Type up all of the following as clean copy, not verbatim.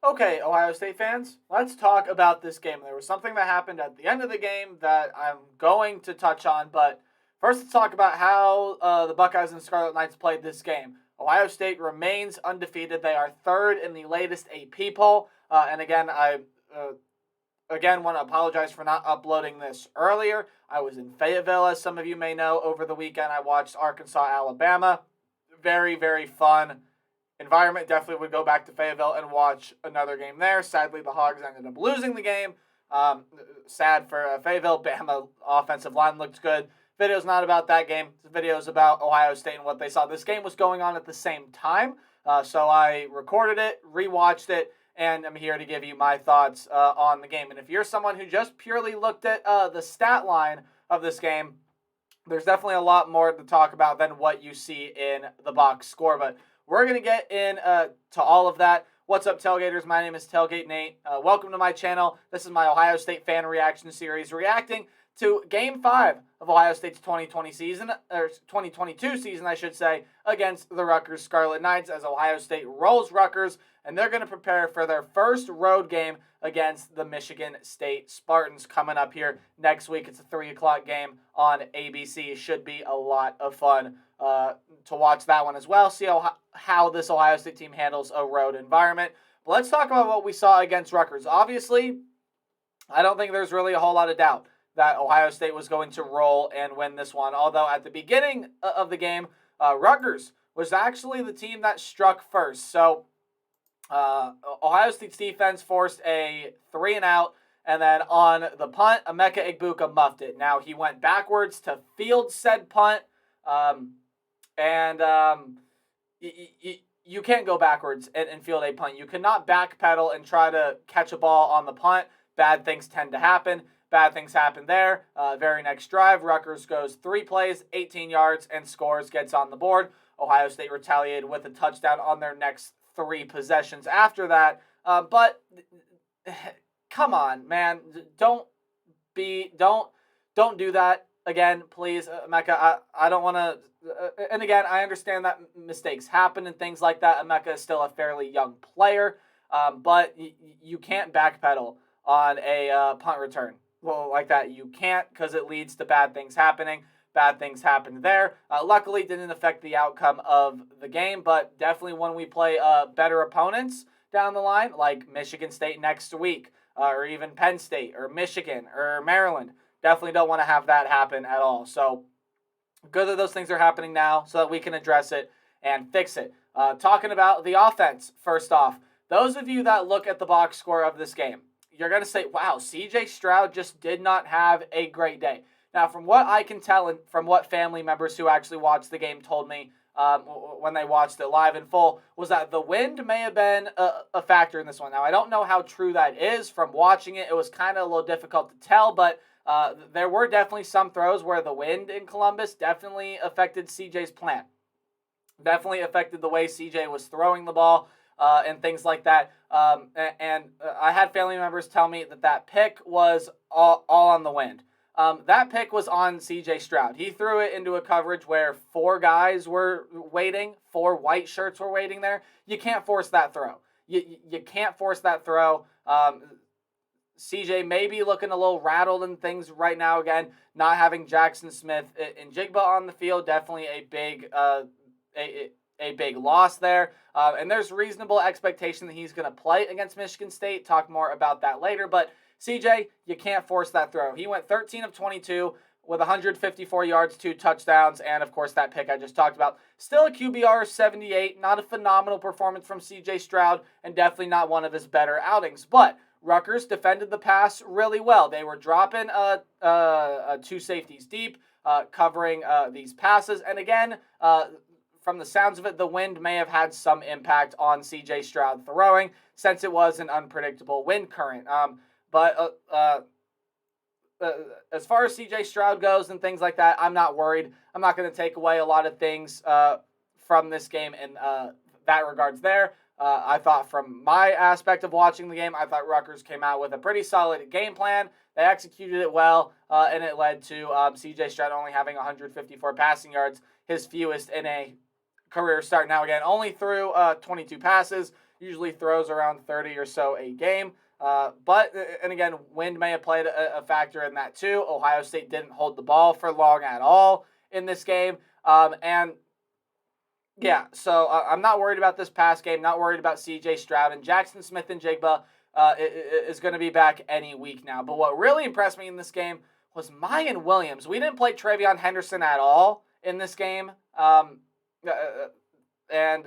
Okay, Ohio State fans, let's talk about this game. There was something that happened at the end of the game that I'm going to touch on, but first let's talk about how the Buckeyes and Scarlet Knights played this game. Ohio State remains undefeated. They are third in the latest AP poll. And again, I want to apologize for not uploading this earlier. I was in Fayetteville, as some of you may know, over the weekend. I watched Arkansas, Alabama. Very, very fun environment. Definitely would go back to Fayetteville and watch another game there. Sadly, the Hogs ended up losing the game. Sad for Fayetteville. Bama offensive line looked good. Video's not about that game. The video's about Ohio State and what they saw. This game was going on at the same time, so I recorded it, rewatched it, and I'm here to give you my thoughts on the game. And if you're someone who just purely looked at the stat line of this game, there's definitely a lot more to talk about than what you see in the box score. But we're going to get in to all of that. What's up, Tailgaters? My name is Tailgate Nate. Welcome to my channel. This is my Ohio State fan reaction series reacting to Game 5 of Ohio State's 2020 season, or 2022 season, I should say, against the Rutgers Scarlet Knights as Ohio State rolls Rutgers, and they're going to prepare for their first road game against the Michigan State Spartans coming up here next week. It's a 3 o'clock game on ABC. It should be a lot of fun to watch that one as well, see how this Ohio State team handles a road environment. But let's talk about what we saw against Rutgers. Obviously, I don't think there's really a whole lot of doubt that Ohio State was going to roll and win this one. Although at the beginning of the game, Rutgers was actually the team that struck first. So Ohio State's defense forced a 3-and-out, and then on the punt, Emeka Egbuka muffed it. Now, he went backwards to field said punt, you can't go backwards and field a punt. You cannot backpedal and try to catch a ball on the punt. Bad things tend to happen. Bad things happen there. Very next drive, Rutgers goes 3 plays, 18 yards, and scores, gets on the board. Ohio State retaliated with a touchdown on their next 3 possessions after that. But come on, man. Don't do that again, please, Emeka. I don't want to. And again, I understand that mistakes happen and things like that. Emeka is still a fairly young player, but you can't backpedal on a punt return. Well, like that, you can't, because it leads to bad things happening. Bad things happened there. Luckily, it didn't affect the outcome of the game, but definitely when we play better opponents down the line, like Michigan State next week, or even Penn State, or Michigan, or Maryland, definitely don't want to have that happen at all. So good that those things are happening now so that we can address it and fix it. Talking about the offense, first off, those of you that look at the box score of this game, you're going to say, wow, C.J. Stroud just did not have a great day. Now, from what I can tell and from what family members who actually watched the game told me when they watched it live in full, was that the wind may have been a factor in this one. Now, I don't know how true that is. From watching it, it was kind of a little difficult to tell, but there were definitely some throws where the wind in Columbus definitely affected CJ's plan. Definitely affected the way CJ was throwing the ball and things like that. I had family members tell me that pick was all on the wind. That pick was on C.J. Stroud. He threw it into a coverage where 4 guys were waiting, 4 white shirts were waiting there. You can't force that throw. You can't force that throw. CJ may be looking a little rattled and things right now. Again, not having Jackson Smith and Jigba on the field, definitely a big loss there. And there's reasonable expectation that he's going to play against Michigan State. Talk more about that later. But CJ, you can't force that throw. He went 13 of 22 with 154 yards, 2 touchdowns, and, of course, that pick I just talked about. Still a QBR of 78. Not a phenomenal performance from C.J. Stroud, and definitely not one of his better outings. But Rutgers defended the pass really well. They were dropping 2 safeties deep, covering these passes. And, again, from the sounds of it, the wind may have had some impact on C.J. Stroud throwing, since it was an unpredictable wind current. But as far as C.J. Stroud goes and things like that, I'm not worried. I'm not going to take away a lot of things from this game in that regards there. I thought from my aspect of watching the game, I thought Rutgers came out with a pretty solid game plan. They executed it well, and it led to C.J. Stroud only having 154 passing yards, his fewest in a career start. Now, again, only threw 22 passes. usually throws around 30 or so a game. And again, wind may have played a factor in that too. Ohio State didn't hold the ball for long at all in this game. So I'm not worried about this pass game, not worried about C.J. Stroud, and Jackson Smith-Njigba is going to be back any week now. But what really impressed me in this game was Mayan Williams. We didn't play Travion Henderson at all in this game, and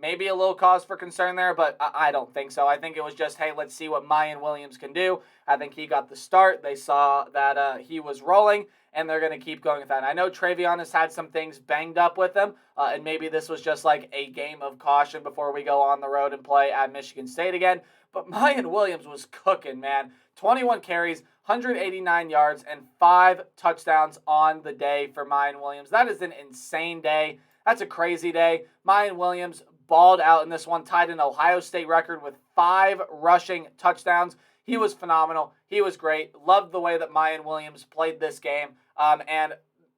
maybe a little cause for concern there, but I don't think so. I think it was just, hey, let's see what Mayan Williams can do. I think he got the start. They saw that he was rolling, and they're going to keep going with that. And I know Travion has had some things banged up with him, and maybe this was just like a game of caution before we go on the road and play at Michigan State again. But Mayan Williams was cooking, man. 21 carries, 189 yards, and 5 touchdowns on the day for Mayan Williams. That is an insane day. That's a crazy day. Mayan Williams balled out in this one, tied an Ohio State record with 5 rushing touchdowns. He was phenomenal. He was great. Loved the way that Mayan Williams played this game. And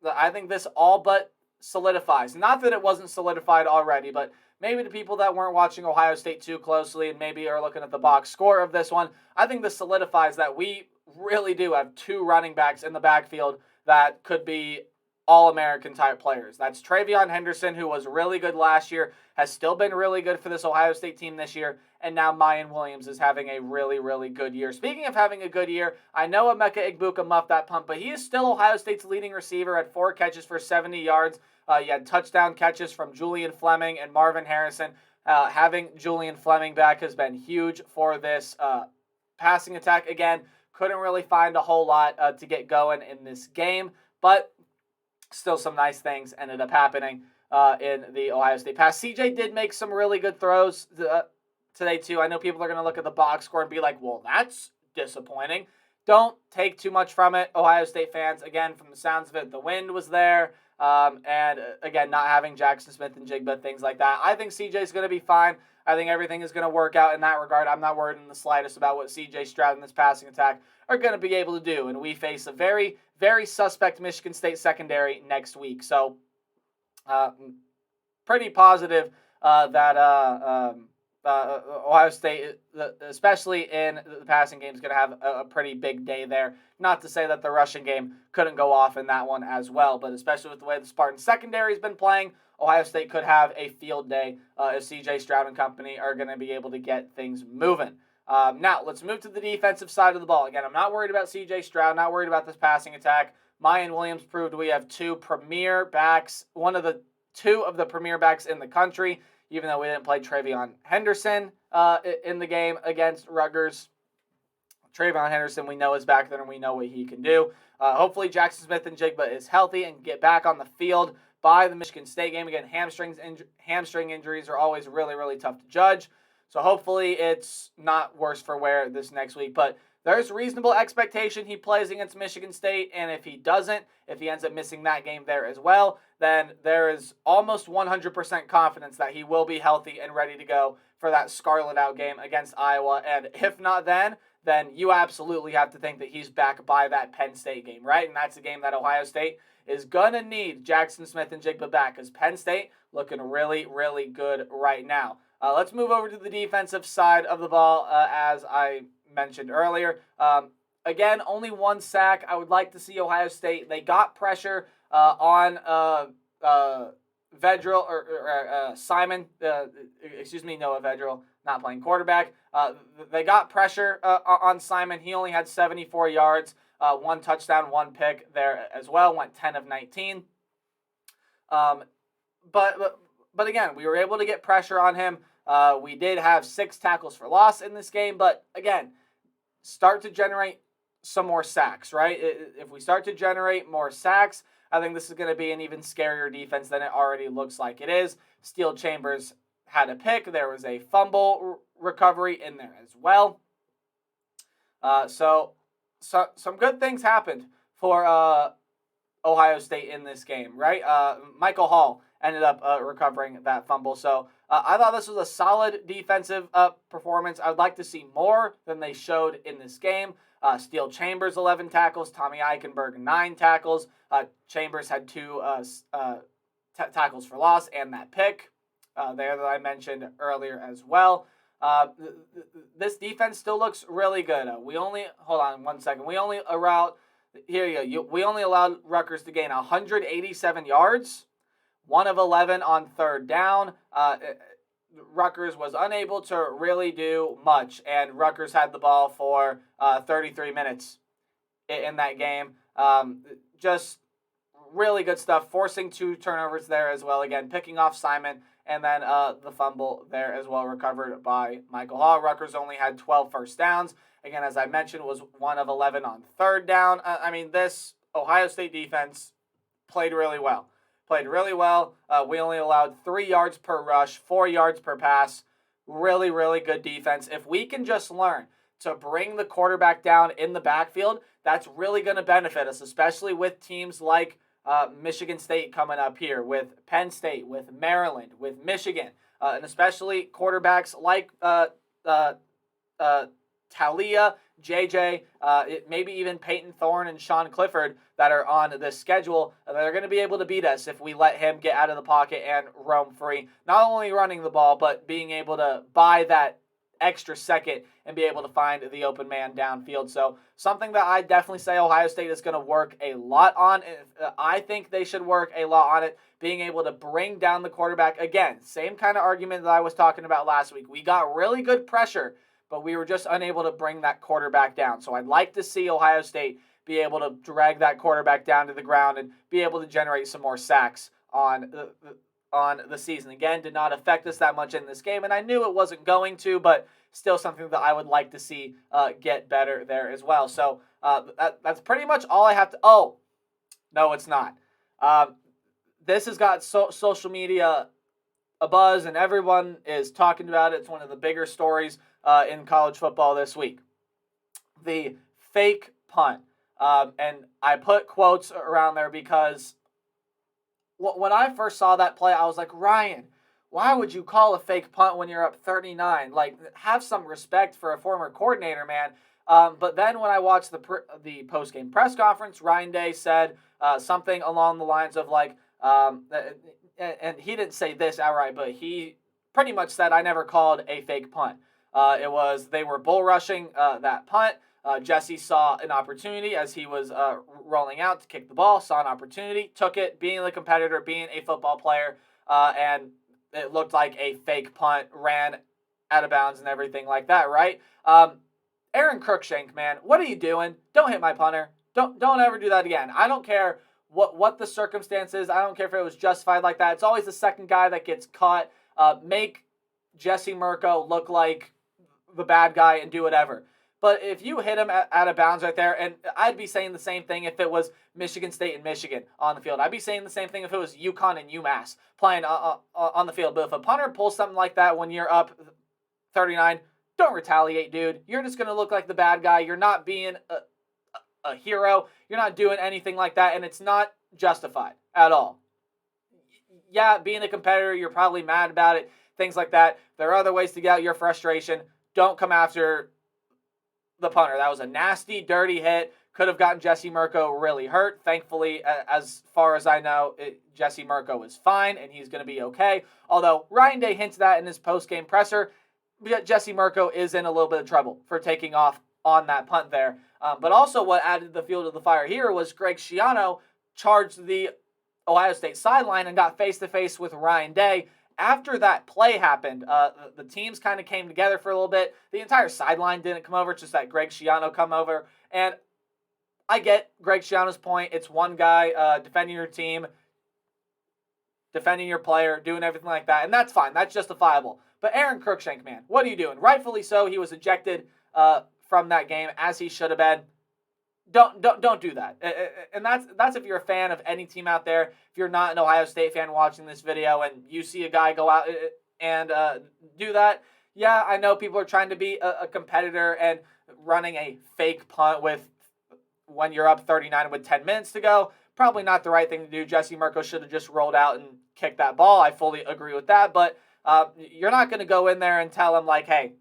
I think this all but solidifies. Not that it wasn't solidified already, but maybe the people that weren't watching Ohio State too closely and maybe are looking at the box score of this one, I think this solidifies that we really do have 2 running backs in the backfield that could be All-American type players. That's Travion Henderson, who was really good last year, has still been really good for this Ohio State team this year, and now Mayan Williams is having a really, really good year. Speaking of having a good year, I know Emeka Egbuka muffed that punt, but he is still Ohio State's leading receiver at 4 catches for 70 yards. You had touchdown catches from Julian Fleming and Marvin Harrison. Having Julian Fleming back has been huge for this passing attack. Again, couldn't really find a whole lot to get going in this game, but still some nice things ended up happening in the Ohio State pass. CJ did make some really good throws today too. I know people are going to look at the box score and be like, well, that's disappointing. Don't take too much from it, Ohio State fans. Again, from the sounds of it, the wind was there. And again, not having Jackson Smith-Njigba, things like that. I think CJ's going to be fine. I think everything is going to work out in that regard. I'm not worried in the slightest about what CJ Stroud and this passing attack are going to be able to do. And we face a very, very suspect Michigan State secondary next week. So, pretty positive that Ohio State, especially in the passing game, is going to have a pretty big day there. Not to say that the rushing game couldn't go off in that one as well, but especially with the way the Spartan secondary has been playing, Ohio State could have a field day if C.J. Stroud and company are going to be able to get things moving. Now, let's move to the defensive side of the ball. Again, I'm not worried about C.J. Stroud, not worried about this passing attack. Mayan Williams proved we have 2 premier backs, two of the premier backs in the country, even though we didn't play Travion Henderson in the game against Rutgers. Travion Henderson, we know, is back there, and we know what he can do. Hopefully, Jackson Smith-Njigba is healthy and get back on the field by the Michigan State game. Again, hamstring injuries are always really, really tough to judge. So hopefully it's not worse for wear this next week. But there's reasonable expectation he plays against Michigan State, and if he doesn't, if he ends up missing that game there as well, then there is almost 100% confidence that he will be healthy and ready to go for that Scarlet Out game against Iowa. And if not then you absolutely have to think that he's back by that Penn State game, right? And that's a game that Ohio State is going to need Jackson Smith-Njigba back, because Penn State looking really, really good right now. Let's move over to the defensive side of the ball, as I mentioned earlier. Again, only 1 sack. I would like to see Ohio State. They got pressure on Vedral or Simon. Noah Vedral, not playing quarterback. They got pressure on Simon. He only had 74 yards, 1 touchdown, 1 pick there as well. Went 10 of 19. But again, we were able to get pressure on him. We did have 6 tackles for loss in this game, but again, start to generate some more sacks, right? If we start to generate more sacks, I think this is going to be an even scarier defense than it already looks like it is. Steel Chambers had a pick. There was a fumble recovery in there as well. So some good things happened for Ohio State in this game, right? Michael Hall ended up recovering that fumble. So I thought this was a solid defensive performance. I'd like to see more than they showed in this game. Steel Chambers, 11 tackles. Tommy Eichenberg, 9 tackles. Chambers had 2 tackles for loss and that pick there that I mentioned earlier as well. This defense still looks really good. Hold on 1 second. We only allowed Rutgers to gain 187 yards, 1 of 11 on third down. Rutgers was unable to really do much, and Rutgers had the ball for 33 minutes in that game. Just really good stuff, forcing 2 turnovers there as well. Again, picking off Simon, and then the fumble there as well, recovered by Michael Hall. Rutgers only had 12 first downs. Again, as I mentioned, was 1 of 11 on third down. This Ohio State defense played really well. We only allowed 3 yards per rush, 4 yards per pass. Really, really good defense. If we can just learn to bring the quarterback down in the backfield, that's really going to benefit us, especially with teams like Michigan State coming up here, with Penn State, with Maryland, with Michigan, and especially quarterbacks like Talia, JJ, maybe even Peyton Thorne and Sean Clifford that are on this schedule. They're going to be able to beat us if we let him get out of the pocket and roam free. Not only running the ball, but being able to buy that extra second and be able to find the open man downfield. So something that I definitely say Ohio State is going to work a lot on. I think they should work a lot on it, being able to bring down the quarterback. Again, same kind of argument that I was talking about last week. We got really good pressure, but we were just unable to bring that quarterback down. So I'd like to see Ohio State be able to drag that quarterback down to the ground and be able to generate some more sacks on the season. Again, did not affect us that much in this game, and I knew it wasn't going to, but still something that I would like to see get better there as well. So that's pretty much all I have to... Oh, no, it's not. This has got social media a buzz, and everyone is talking about it. It's one of the bigger stories in college football this week. The fake punt. And I put quotes around there because when I first saw that play, I was like, Ryan, why would you call a fake punt when you're up 39? Like, have some respect for a former coordinator, man. But then when I watched the post-game press conference, Ryan Day said something along the lines of like, and he didn't say this outright, but he pretty much said, I never called a fake punt. They were bull rushing that punt. Jesse saw an opportunity as he was rolling out to kick the ball, saw an opportunity, took it, being the competitor, being a football player, and it looked like a fake punt, ran out of bounds and everything like that, right? Aaron Cruikshank, man, what are you doing? Don't hit my punter. Don't ever do that again. I don't care what the circumstances. I don't care if it was justified like that. It's always the second guy that gets caught. Make Jesse Mirko look like the bad guy and do whatever. But if you hit him out of bounds right there, and I'd be saying the same thing if it was Michigan State and Michigan on the field. I'd be saying the same thing if it was UConn and UMass playing on the field. But if a punter pulls something like that when you're up 39, don't retaliate, dude. You're just going to look like the bad guy. You're not being a hero. You're not doing anything like that, and it's not justified at all. Yeah, being a competitor, you're probably mad about it, things like that. There are other ways to get out your frustration. Don't come after the punter. That was a nasty, dirty hit. Could have gotten Jesse Mirko really hurt. Thankfully, as far as I know, Jesse Mirko is fine, and he's going to be okay. Although, Ryan Day hints that in his post-game presser, Jesse Mirko is in a little bit of trouble for taking off on that punt there. But also what added the fuel to the fire here was Greg Schiano charged the Ohio State sideline and got face-to-face with Ryan Day. After that play happened, the teams kind of came together for a little bit. The entire sideline didn't come over, it's just that Greg Schiano come over. And I get Greg Schiano's point. It's one guy defending your team, defending your player, doing everything like that. And that's fine. That's justifiable. But Aaron Cruikshank, man, what are you doing? Rightfully so, he was ejected from that game, as he should have been. Don't do that. And that's if you're a fan of any team out there. If you're not an Ohio State fan watching this video and you see a guy go out and do that, yeah, I know people are trying to be a competitor and running a fake punt when you're up 39 with 10 minutes to go. Probably not the right thing to do. Jesse Mirko should have just rolled out and kicked that ball. I fully agree with that. But you're not going to go in there and tell him, like, hey,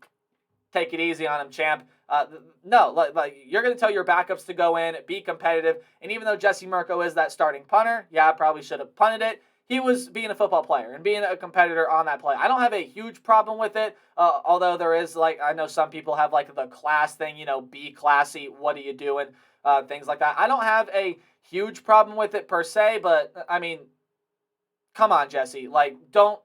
take it easy on him, champ. No, like you're going to tell your backups to go in, be competitive. And even though Jesse Mirko is that starting punter, yeah, I probably should have punted it. he was being a football player and being a competitor on that play. I don't have a huge problem with it, although there is, like, I know some people have, like, the class thing, be classy, what are you doing, things like that. I don't have a huge problem with it per se, but, I mean, come on, Jesse. Like, don't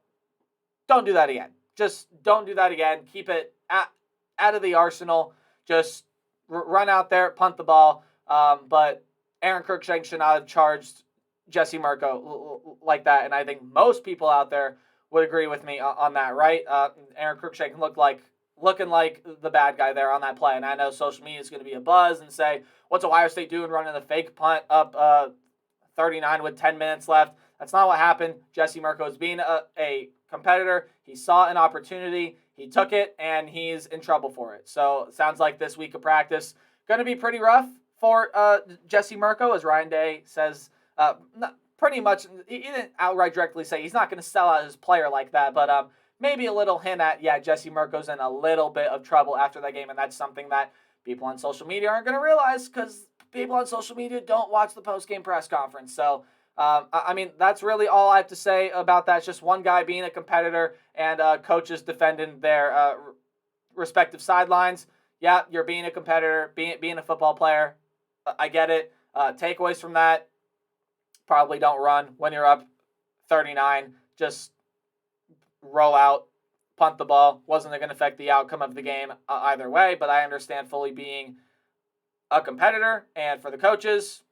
do that again. Just don't do that again. Keep it out of the arsenal. Just run out there, punt the ball. But Aaron Cruikshank should not have charged Jesse Mirco like that, and I think most people out there would agree with me on that, right? Aaron Cruikshank looking like the bad guy there on that play, and I know social media is going to be a buzz and say, what's Ohio State doing running the fake punt up 39 with 10 minutes left? That's not what happened. Jesse Mirco is being a competitor. He saw an opportunity, he took it, and he's in trouble for it. So it sounds like this week of practice going to be pretty rough for Jesse Mirco, as Ryan Day says. Pretty much, he didn't outright directly say he's not going to sell out his player like that, but maybe a little hint at, Jesse Mirco's in a little bit of trouble after that game, and that's something that people on social media aren't going to realize because people on social media don't watch the post-game press conference. So, I mean, that's really all I have to say about that. It's just one guy being a competitor and coaches defending their respective sidelines. Yeah, you're being a competitor, being a football player. I get it. Takeaways from that: probably don't run when you're up 39. Just roll out, punt the ball. Wasn't going to affect the outcome of the game either way, but I understand fully being a competitor. And for the coaches,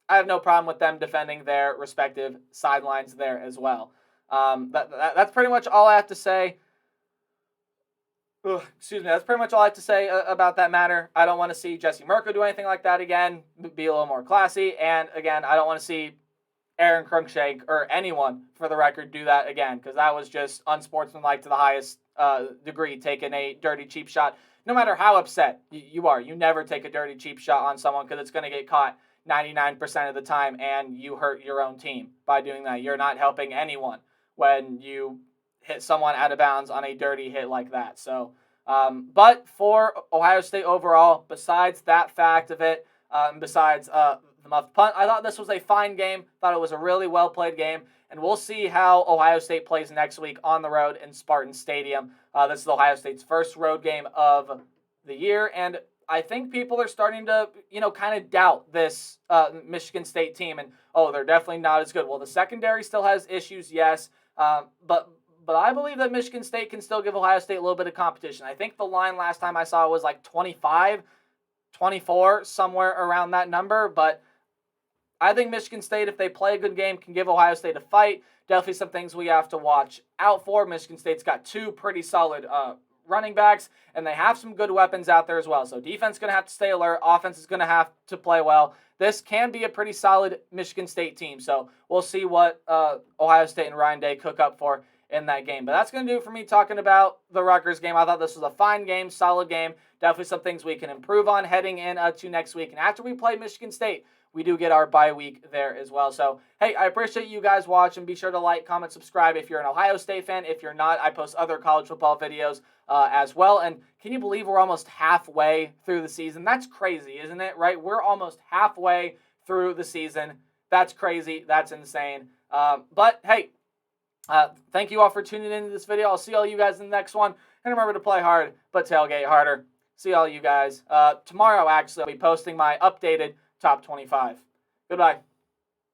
I have no problem with them defending their respective sidelines there as well. That's pretty much all I have to say. That's pretty much all I have to say about that matter. I don't want to see Jesse Mirco do anything like that again. Be a little more classy. And again, I don't want to see Aaron Cruikshank or anyone, for the record, do that again, because that was just unsportsmanlike to the highest degree, taking a dirty, cheap shot. No matter how upset you are, you never take a dirty, cheap shot on someone because it's going to get caught 99% of the time, and you hurt your own team by doing that. You're not helping anyone when you hit someone out of bounds on a dirty hit like that. So, but for Ohio State overall, besides that fact of it, besides the muffed punt, I thought this was a fine game. Thought it was a really well-played game, and we'll see how Ohio State plays next week on the road in Spartan Stadium. This is Ohio State's first road game of the year, and I think people are starting to, kind of doubt this Michigan State team, and, they're definitely not as good. Well, the secondary still has issues, yes, but I believe that Michigan State can still give Ohio State a little bit of competition. I think the line last time I saw was like 25, 24, somewhere around that number, but I think Michigan State, if they play a good game, can give Ohio State a fight. Definitely some things we have to watch out for. Michigan State's got two pretty solid running backs, and they have some good weapons out there as well. So defense is going to have to stay alert. Offense is going to have to play well. This can be a pretty solid Michigan State team. So we'll see what Ohio State and Ryan Day cook up for in that game. But that's going to do it for me talking about the Rutgers game. I thought this was a fine game, solid game. Definitely some things we can improve on heading into next week. And after we play Michigan State, we do get our bye week there as well. So, hey, I appreciate you guys watching. Be sure to like, comment, subscribe if you're an Ohio State fan. If you're not, I post other college football videos as well. And can you believe we're almost halfway through the season? That's crazy, isn't it? Right? We're almost halfway through the season. That's crazy. That's insane. But, hey, thank you all for tuning into this video. I'll see all you guys in the next one. And remember to play hard, but tailgate harder. See all you guys. Tomorrow, actually, I'll be posting my updated Top 25. Goodbye.